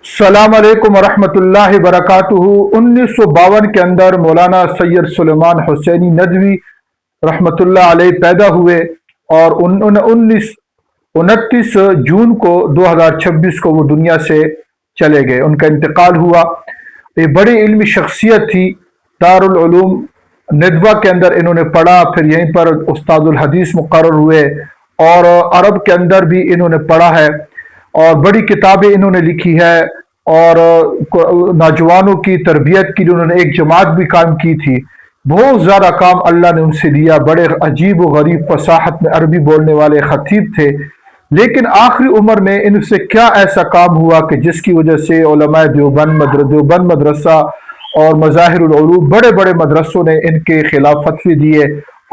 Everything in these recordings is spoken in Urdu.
السلام علیکم ورحمۃ اللہ وبرکاتہ۔ 1952 کے اندر مولانا سید سلیمان حسینی ندوی رحمۃ اللہ علیہ پیدا ہوئے اور 29 جون کو 2026 کو وہ دنیا سے چلے گئے، ان کا انتقال ہوا۔ یہ بڑی علمی شخصیت تھی، دارالعلوم ندوہ کے اندر انہوں نے پڑھا، پھر یہیں پر استاد الحدیث مقرر ہوئے اور عرب کے اندر بھی انہوں نے پڑھا ہے اور بڑی کتابیں انہوں نے لکھی ہے، اور نوجوانوں کی تربیت کی انہوں نے ایک جماعت بھی قائم کی تھی۔ بہت زیادہ کام اللہ نے ان سے لیا، بڑے عجیب و غریب فصاحت میں عربی بولنے والے خطیب تھے، لیکن آخری عمر میں ان سے کیا ایسا کام ہوا کہ جس کی وجہ سے علماء دیوبند مدرسہ اور مظاہر العلوم بڑے بڑے مدرسوں نے ان کے خلاف فتوی دیے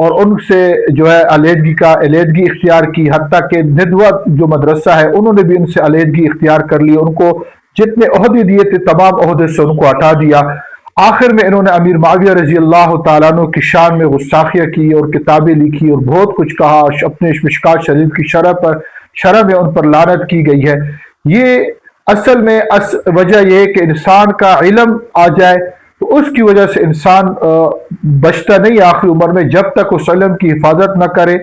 اور ان سے جو ہے علیحدگی اختیار کی، حتیٰ کہ ندوہ جو مدرسہ ہے انہوں نے بھی ان سے علیحدگی اختیار کر لی، ان کو جتنے عہدے دیے تھے تمام عہدے سے ان کو ہٹا دیا۔ آخر میں انہوں نے امیر معاویہ رضی اللہ تعالیٰ عنہ کی شان میں گستاخیاں کی اور کتابیں لکھی اور بہت کچھ کہا، اپنے مشکات شریف کی شرح میں ان پر لعنت کی گئی ہے۔ یہ اصل میں وجہ یہ ہے کہ انسان کا علم آ جائے تو اس کی وجہ سے انسان بچتا نہیں آخری عمر میں، جب تک اس علم کی حفاظت نہ کرے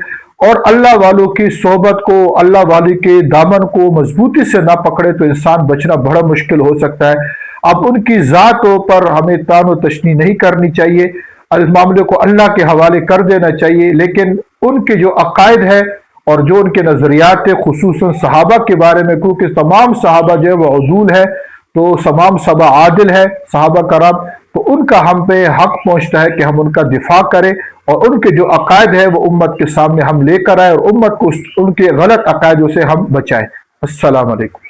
اور اللہ والوں کی صحبت کو، اللہ والے کے دامن کو مضبوطی سے نہ پکڑے تو انسان بچنا بڑا مشکل ہو سکتا ہے۔ اب ان کی ذاتوں پر ہمیں طعن و تشنیع نہیں کرنی چاہیے، اس معاملے کو اللہ کے حوالے کر دینا چاہیے، لیکن ان کے جو عقائد ہے اور جو ان کے نظریات ہیں، خصوصاً صحابہ کے بارے میں، کیونکہ تمام صحابہ جو ہے وہ عدول ہے، تو تمام صحابہ عادل ہے صحابہ کرام، تو ان کا ہم پہ حق پہنچتا ہے کہ ہم ان کا دفاع کریں اور ان کے جو عقائد ہے وہ امت کے سامنے ہم لے کر آئے اور امت کو ان کے غلط عقائدوں سے ہم بچائیں۔ السلام علیکم۔